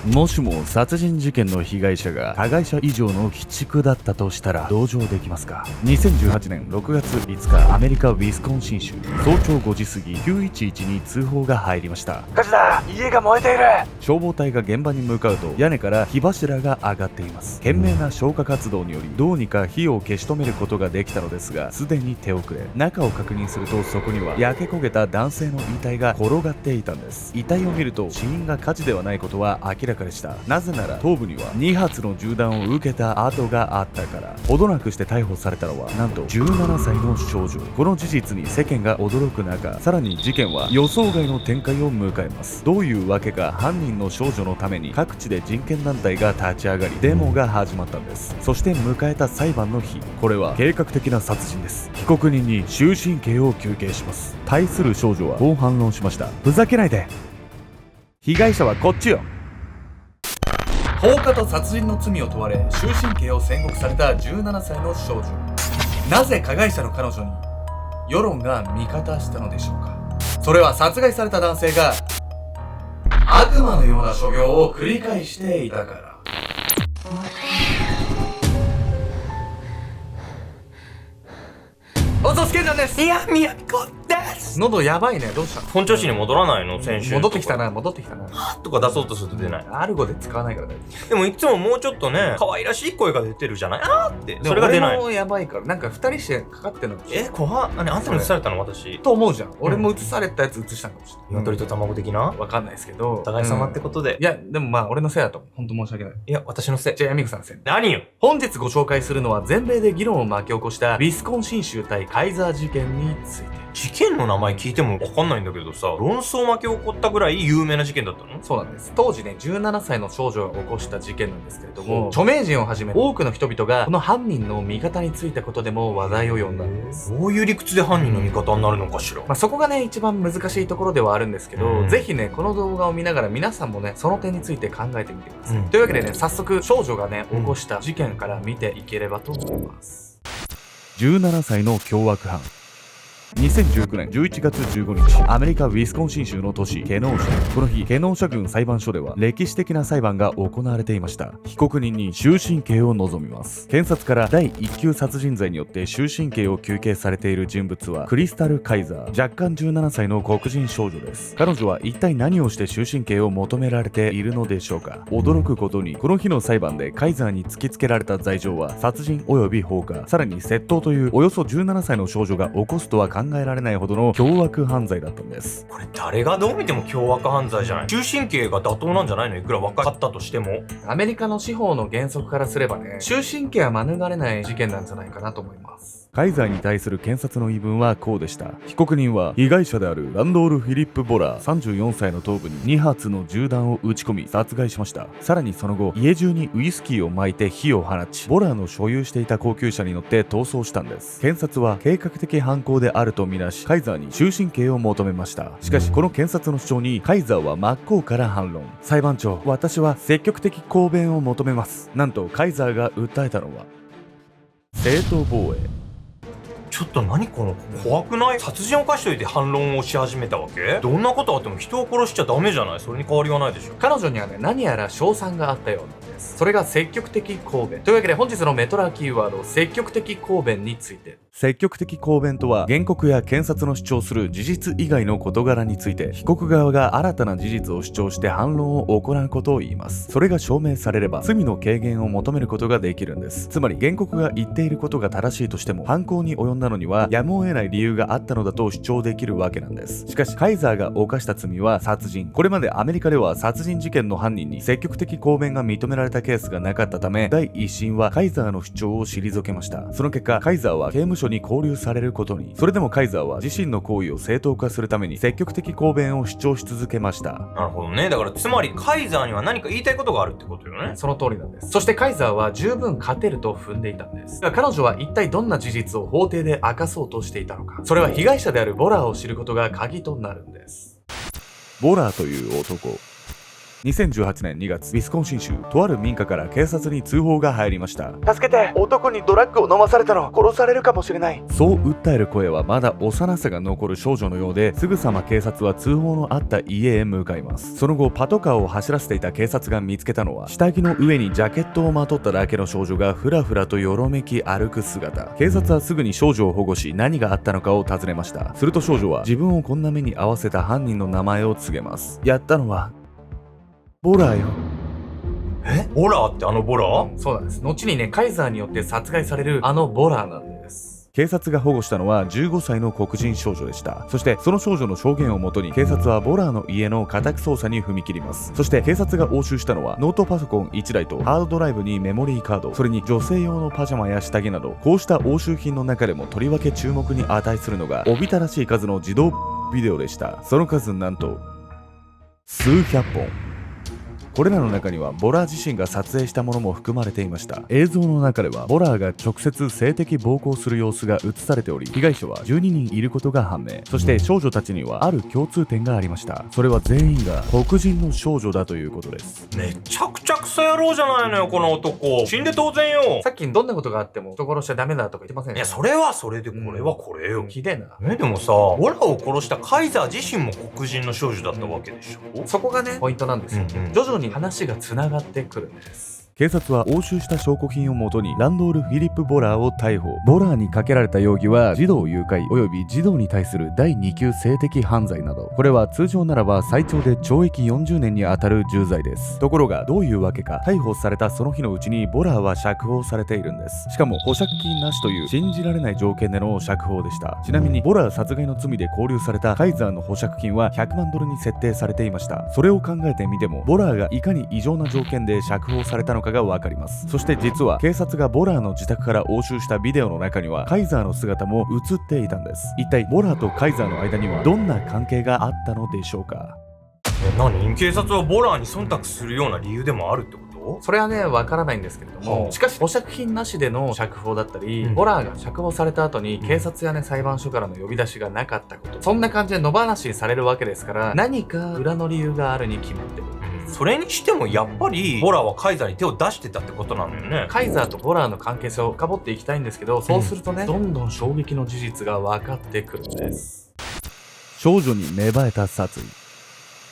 もしも殺人事件の被害者が加害者以上の鬼畜だったとしたら同情できますか？ 2018 年6月5日、アメリカウィスコンシン州早朝5時過ぎ、911に通報が入りました。火事だ、家が燃えている。消防隊が現場に向かうと、屋根から火柱が上がっています。懸命な消火活動によりどうにか火を消し止めることができたのですが、すでに手遅れ。中を確認すると、そこには焼け焦げた男性の遺体が転がっていたんです。遺体を見ると死因が火事ではないことは明らかでした。なぜなら頭部には2発の銃弾を受けた跡があったから。ほどなくして逮捕されたのはなんと17歳の少女。この事実に世間が驚く中、さらに事件は予想外の展開を迎えます。どういうわけか、犯人の少女のために各地で人権団体が立ち上がり、デモが始まったんです。そして迎えた裁判の日。これは計画的な殺人です。被告人に終身刑を求刑します。対する少女はこう反論しました。ふざけないで、被害者はこっちよ。放火と殺人の罪を問われ、終身刑を宣告された17歳の少女。なぜ加害者の彼女に世論が味方したのでしょうか？それは殺害された男性が悪魔のような所業を繰り返していたから。おつけんなんです。いや、宮子です。喉やばいね。どうしたの？本調子に戻らないの？先週戻ってきたな、戻ってきたな。とか出そうとすると出ない。アルゴで使わないからだよ。でもいつももうちょっとね、可愛らしい声が出てるじゃない？あーって。それが出ない。俺もやばいから、なんか二人してかかってんの。怖っ。あんたに映されたの？私と思うじゃん。俺も映されたやつ映したんかもしれない。鶏と卵的な？わかんないですけど。お互い様ってことで。いや、でもまあ俺のせいだと思う。ほんと申し訳ない。いや、私のせい。じゃあヤミクさんのせい。何よ。本日ご紹介するのは全米で議論を巻き起こしたウィスコンシン州対カイザー事件について。事件の名前聞いてもわかんないんだけどさ、論争巻き起こったぐらい有名な事件だったの？そうなんです。当時ね、17歳の少女が起こした事件なんですけれども、著名人をはじめ多くの人々がこの犯人の味方についたことでも話題を呼んだんです。どういう理屈で犯人の味方になるのかしら。そこがね、一番難しいところではあるんですけど、ぜひね、この動画を見ながら皆さんもね、その点について考えてみてください。というわけでね、早速少女がね、起こした事件から見ていければと思います。17歳の凶悪犯。2019年11月15日、アメリカウィスコンシン州の都市ケノーシャ。この日、ケノーシャ郡裁判所では歴史的な裁判が行われていました。被告人に終身刑を望みます。検察から第1級殺人罪によって終身刑を求刑されている人物はクリスタル・カイザー、若干17歳の黒人少女です。彼女は一体何をして終身刑を求められているのでしょうか？驚くことに、この日の裁判でカイザーに突きつけられた罪状は殺人及び放火、さらに窃盗というおよそ17歳の少女が起こすとは考えられないほどの凶悪犯罪だったんです。これ誰がどう見ても凶悪犯罪じゃない？終身刑が妥当なんじゃないの？いくら分かったとしても。アメリカの司法の原則からすればね、終身刑は免れない事件なんじゃないかなと思います。カイザーに対する検察の言い分はこうでした。被告人は被害者であるランドール・フィリップ・ボラー34歳の頭部に2発の銃弾を撃ち込み殺害しました。さらにその後、家中にウイスキーを撒いて火を放ち、ボラーの所有していた高級車に乗って逃走したんです。検察は計画的犯行であるとみなし、カイザーに終身刑を求めました。しかしこの検察の主張にカイザーは真っ向から反論。裁判長、私は積極的抗弁を求めます。なんとカイザーが訴えたのは正当防衛。ちょっと何この怖くない？殺人を犯しといて反論をし始めたわけ？どんなことあっても人を殺しちゃダメじゃない？それに変わりはないでしょ。彼女にはね、何やら賞賛があったようなんです。それが積極的抗弁。というわけで本日のメトラーキーワード、積極的抗弁について。積極的抗弁とは、原告や検察の主張する事実以外の事柄について被告側が新たな事実を主張して反論を行うことを言います。それが証明されれば罪の軽減を求めることができるんです。つまり原告が言っていることが正しいとしても、犯行に及んだのにはやむを得ない理由があったのだと主張できるわけなんです。しかしカイザーが犯した罪は殺人。これまでアメリカでは殺人事件の犯人に積極的抗弁が認められたケースがなかったため、第一審はカイザーの主張を退けました。その結果、カイザーは刑務所に拘留されることに。それでもカイザーは自身の行為を正当化するために積極的抗弁を主張し続けました。なるほどね。だからつまりカイザーには何か言いたいことがあるってことよね。その通りなんです。そしてカイザーは十分勝てると踏んでいたんです。彼女は一体どんな事実を法廷で明かそうとしていたのか。それは被害者であるボラーを知ることが鍵となるんです。ボラーという男。2018年2月、ウィスコンシン州とある民家から警察に通報が入りました。助けて、男にドラッグを飲まされたの。殺されるかもしれない。そう訴える声はまだ幼さが残る少女のようで、すぐさま警察は通報のあった家へ向かいます。その後パトカーを走らせていた警察が見つけたのは、下着の上にジャケットをまとっただけの少女がふらふらとよろめき歩く姿。警察はすぐに少女を保護し、何があったのかを尋ねました。すると少女は自分をこんな目に遭わせた犯人の名前を告げます。やったのはボラよ。ボラーってあのボラー？そうなんです。後にね、カイザーによって殺害されるあのボラーなんです。警察が保護したのは15歳の黒人少女でした。そしてその少女の証言をもとに警察はボラーの家の家宅捜査に踏み切ります。そして警察が押収したのはノートパソコン1台とハードドライブにメモリーカード、それに女性用のパジャマや下着など、こうした押収品の中でもとりわけ注目に値するのがおびただしい数の自動ビデオでした。その数なんと数百本。これらの中にはボラー自身が撮影したものも含まれていました。映像の中ではボラーが直接性的暴行する様子が映されており、被害者は12人いることが判明。そして少女たちにはある共通点がありました。それは全員が黒人の少女だということです。めちゃくちゃクソ野郎じゃないのよこの男。死んで当然よ。さっきどんなことがあっても人殺しちゃダメだとか言ってませんいやそれはそれで、これはこれよ。ひでえな。でもさ、ボラを殺したカイザー自身も黒人の少女だったわけでしょ。そこがねポイントなんですよ。徐々に話がつながってくるんです。警察は押収した証拠品をもとにランドール・フィリップ・ボラーを逮捕。ボラーにかけられた容疑は児童誘拐及び児童に対する第2級性的犯罪など、これは通常ならば最長で懲役40年に当たる重罪です。ところがどういうわけか、逮捕されたその日のうちにボラーは釈放されているんです。しかも保釈金なしという信じられない条件での釈放でした。ちなみにボラー殺害の罪で拘留されたカイザーの保釈金は100万ドルに設定されていました。それを考えてみてもボラーがいかに異常な条件で釈放されたのかがわかります。そして実は警察がボラーの自宅から押収したビデオの中にはカイザーの姿も映っていたんです。一体ボラーとカイザーの間にはどんな関係があったのでしょうか。何？警察はボラーに忖度するような理由でもあるってこと？それはねわからないんですけれども、しかし保釈金なしでの釈放だったり、ボラーが釈放された後に警察やね裁判所からの呼び出しがなかったこと、そんな感じで野放しにされるわけですから、何か裏の理由があるに決まってる。それにしてもやっぱりボラーはカイザーに手を出してたってことなのよね。カイザーとボラーの関係性を深掘っていきたいんですけど、そうするとね、どんどん衝撃の事実が分かってくるんです。少女に芽生えた殺意。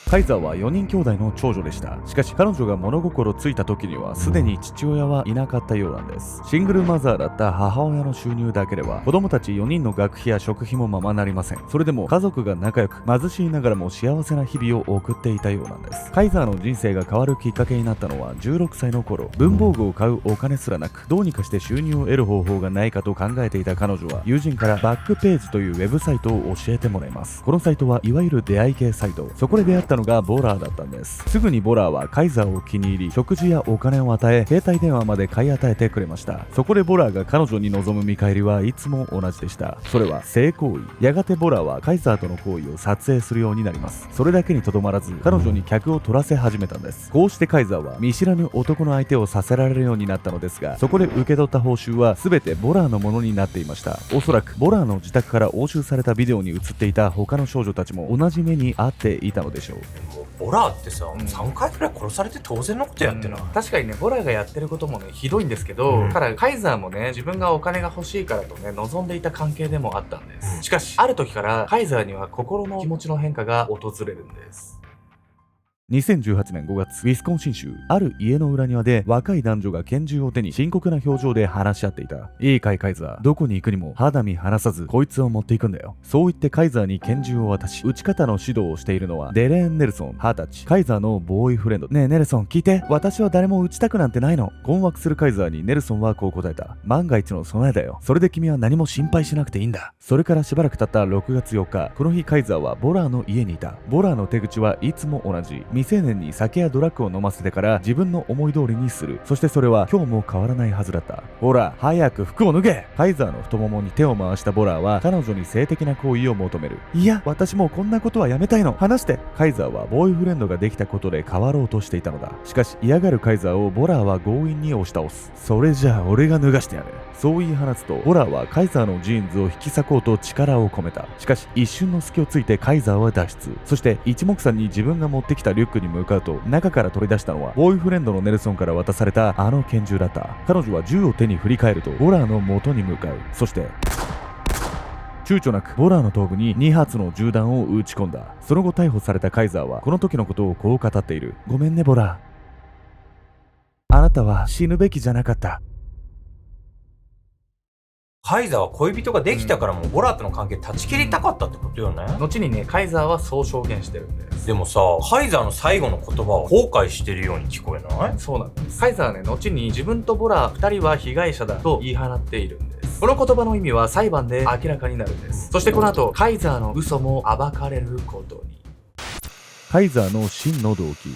カイザーは4人兄弟の長女でした。しかし彼女が物心ついた時にはすでに父親はいなかったようなんです。シングルマザーだった母親の収入だけでは子供たち4人の学費や食費もままなりません。それでも家族が仲良く貧しいながらも幸せな日々を送っていたようなんです。カイザーの人生が変わるきっかけになったのは16歳の頃、文房具を買うお金すらなく、どうにかして収入を得る方法がないかと考えていた彼女は友人からバックページというウェブサイトを教えてもらいます。このサイトはいわゆる出会い系サイト。そこで出会ったのがボラーだったんです。すぐにボラーはカイザーを気に入り、食事やお金を与え、携帯電話まで買い与えてくれました。そこでボラーが彼女に望む見返りはいつも同じでした。それは性行為。やがてボラーはカイザーとの行為を撮影するようになります。それだけにとどまらず、彼女に客を取らせ始めたんです。こうしてカイザーは見知らぬ男の相手をさせられるようになったのですが、そこで受け取った報酬は全てボラーのものになっていました。おそらくボラーの自宅から押収されたビデオに映っていた他の少女たちも同じ目に遭っていたのでしょう。ボラーってさ、3回くらい殺されて当然のことやってな、確かにね、ボラーがやってることもねひどいんですけど、ただカイザーもね自分がお金が欲しいからとね望んでいた関係でもあったんです。しかしある時からカイザーには心の気持ちの変化が訪れるんです。2018年5月、ウィスコンシン州、ある家の裏庭で若い男女が拳銃を手に深刻な表情で話し合っていた。いいかいカイザー、どこに行くにも肌身離さずこいつを持っていくんだよ。そう言ってカイザーに拳銃を渡し、撃ち方の指導をしているのはデレーン・ネルソン20歳、カイザーのボーイフレンド。ねえネルソン聞いて、私は誰も撃ちたくなんてないの。困惑するカイザーにネルソンはこう答えた。万が一の備えだよ。それで君は何も心配しなくていいんだ。それからしばらく経った6月4日、この日カイザーはボラーの家にいた。ボラーの手口はいつも同じ。未成年に酒やドラッグを飲ませてから自分の思い通りにする。そしてそれは今日も変わらないはずだった。ほら早く服を脱げ。カイザーの太ももに手を回したボラーは彼女に性的な行為を求める。いや私もうこんなことはやめたいの、話して。カイザーはボーイフレンドができたことで変わろうとしていたのだ。しかし嫌がるカイザーをボラーは強引に押し倒す。それじゃあ俺が脱がしてやる。そう言い放つとボラーはカイザーのジーンズを引き裂こうと力を込めた。しかし一瞬の隙をついてカイザーは脱出。そして一目散に自分が持ってきたリュッックに向かうと、中から取り出したのはボーイフレンドのネルソンから渡されたあの拳銃だった。彼女は銃を手に振り返るとボラーの元に向かう。そして躊躇なくボラーの頭部に2発の銃弾を撃ち込んだ。その後逮捕されたカイザーはこの時のことをこう語っている。ごめんねボラー、あなたは死ぬべきじゃなかった。カイザーは恋人ができたからもうボラとの関係断ち切りたかったってことよね。後にね、カイザーはそう証言してるんです。でもさ、カイザーの最後の言葉は後悔してるように聞こえない？そうなんです。カイザーはね、後に自分とボラ2人は被害者だと言い放っているんです。この言葉の意味は裁判で明らかになるんです。そしてこの後、カイザーの嘘も暴かれることに。カイザーの真の動機。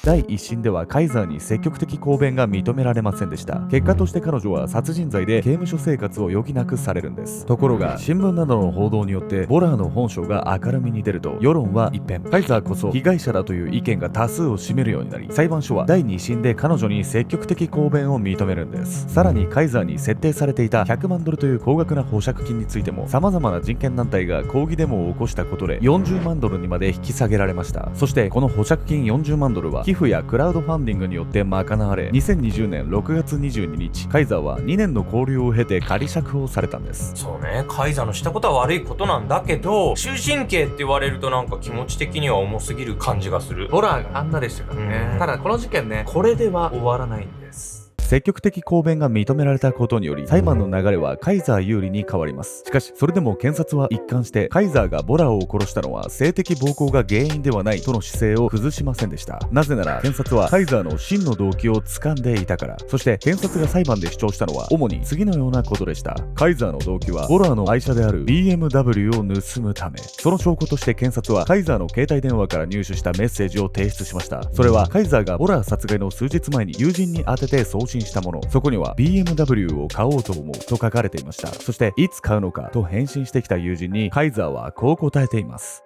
第一審ではカイザーに積極的抗弁が認められませんでした。結果として彼女は殺人罪で刑務所生活を余儀なくされるんです。ところが新聞などの報道によってボラーの本性が明るみに出ると、世論は一変、カイザーこそ被害者だという意見が多数を占めるようになり、裁判所は第二審で彼女に積極的抗弁を認めるんです。さらにカイザーに設定されていた100万ドルという高額な保釈金についても様々な人権団体が抗議デモを起こしたことで40万ドルにまで引き下げられました。そしてこの保釈金40万ドルは寄付やクラウドファンディングによって賄われ、2020年6月22日、カイザーは2年の勾留を経て仮釈放されたんです。そうね、カイザーのしたことは悪いことなんだけど、終身刑って言われるとなんか気持ち的には重すぎる感じがする。ボラーがあんなでしたからね。ただこの事件ね、これでは終わらないんです。積極的抗弁が認められたことにより裁判の流れはカイザー有利に変わります。しかしそれでも検察は一貫してカイザーがボラーを殺したのは性的暴行が原因ではないとの姿勢を崩しませんでした。なぜなら検察はカイザーの真の動機を掴んでいたから。そして検察が裁判で主張したのは主に次のようなことでした。カイザーの動機はボラーの愛車である BMW を盗むため。その証拠として検察はカイザーの携帯電話から入手したメッセージを提出しました。それはカイザーがボラー殺害の数日前に友人に宛てて送信したもの。そこには BMW を買おうと思うと書かれていました。そしていつ買うのかと返信してきた友人にカイザーはこう答えています。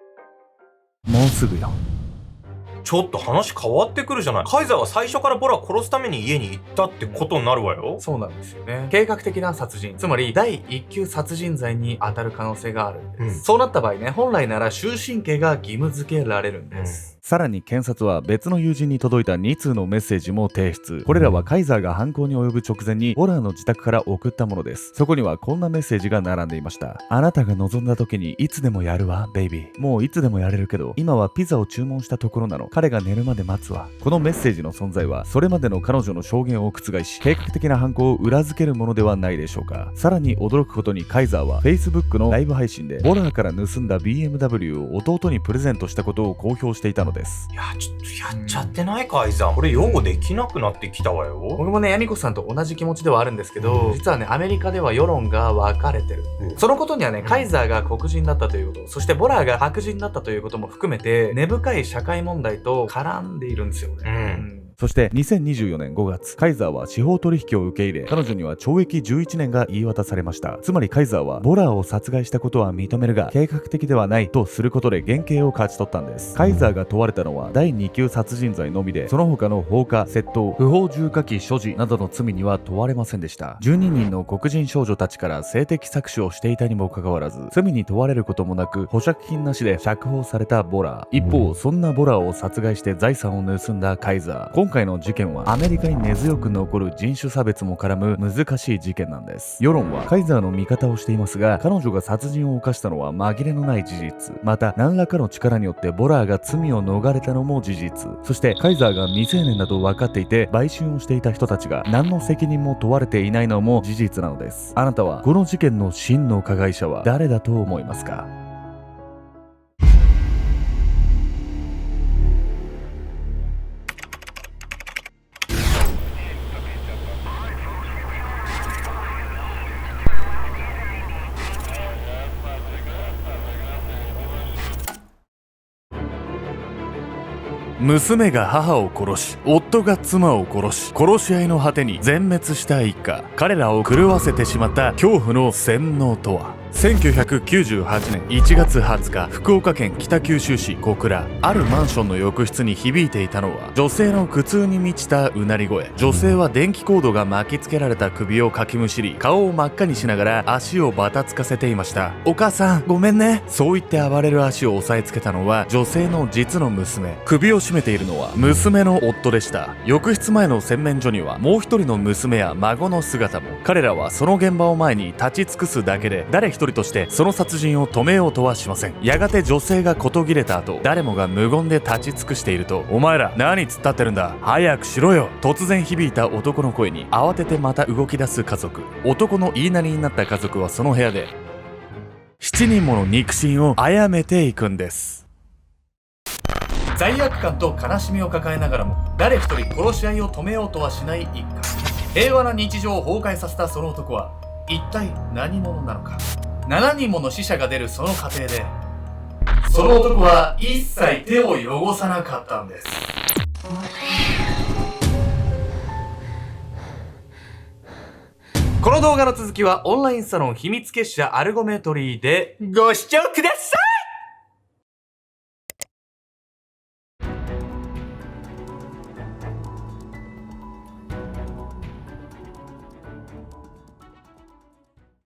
もうすぐよ。ちょっと話変わってくるじゃない。カイザーは最初からボラを殺すために家に行ったってことになるわよ。そうなんですよね。計画的な殺人、つまり第一級殺人罪に当たる可能性があるんです。そうなった場合ね、本来なら終身刑が義務付けられるんです。さらに検察は別の友人に届いた2通のメッセージも提出。これらはカイザーが犯行に及ぶ直前にボラーの自宅から送ったものです。そこにはこんなメッセージが並んでいました。あなたが望んだ時にいつでもやるわ、ベイビー。もういつでもやれるけど、今はピザを注文したところなの。彼が寝るまで待つわ。このメッセージの存在はそれまでの彼女の証言を覆し、計画的な犯行を裏付けるものではないでしょうか。さらに驚くことにカイザーは Facebook のライブ配信でボラーから盗んだ BMW を弟にプレゼントしたことを公表していたのです。いや、ちょっとやっちゃってないカイザー。これ擁護できなくなってきたわよ。僕もね、ヤミコさんと同じ気持ちではあるんですけど、実はね、アメリカでは世論が分かれてる。そのことにはね、カイザーが黒人だったということ、そしてボラーが白人だったということも含めて、根深い社会問題と絡んでいるんですよね。そして2024年5月、カイザーは司法取引を受け入れ、彼女には懲役11年が言い渡されました。つまりカイザーはボラーを殺害したことは認めるが計画的ではないとすることで減刑を勝ち取ったんです。カイザーが問われたのは第2級殺人罪のみで、その他の放火、窃盗、不法重火器所持などの罪には問われませんでした。12人の黒人少女たちから性的搾取をしていたにもかかわらず、罪に問われることもなく保釈金なしで釈放されたボラー。一方、そんなボラーを殺害して財産を盗んだカイザー。今回の事件はアメリカに根強く残る人種差別も絡む難しい事件なんです。世論はカイザーの味方をしていますが、彼女が殺人を犯したのは紛れのない事実。また何らかの力によってボラーが罪を逃れたのも事実。そしてカイザーが未成年だと分かっていて売春をしていた人たちが何の責任も問われていないのも事実なのです。あなたはこの事件の真の加害者は誰だと思いますか？娘が母を殺し、夫が妻を殺し、殺し合いの果てに全滅した一家。彼らを狂わせてしまった恐怖の洗脳とは。1998年1月20日、福岡県北九州市小倉、あるマンションの浴室に響いていたのは女性の苦痛に満ちたうなり声。女性は電気コードが巻きつけられた首をかきむしり、顔を真っ赤にしながら足をバタつかせていました。お母さんごめんね。そう言って暴れる足を押さえつけたのは女性の実の娘。首を絞めているのは娘の夫でした。浴室前の洗面所にはもう一人の娘や孫の姿も。彼らはその現場を前に立ち尽くすだけで、誰一人としてその殺人を止めようとはしません。やがて女性が事切れた後、誰もが無言で立ち尽くしていると、お前ら何突っ立ってるんだ、早くしろよ。突然響いた男の声に慌ててまた動き出す家族。男の言いなりになった家族はその部屋で7人もの肉親を殺めていくんです。罪悪感と悲しみを抱えながらも誰一人殺し合いを止めようとはしない一家。平和な日常を崩壊させたその男は一体何者なのか。7人もの死者が出るその過程で、その男は一切手を汚さなかったんです。この動画の続きはオンラインサロン秘密結社アルゴメトリーでご視聴ください。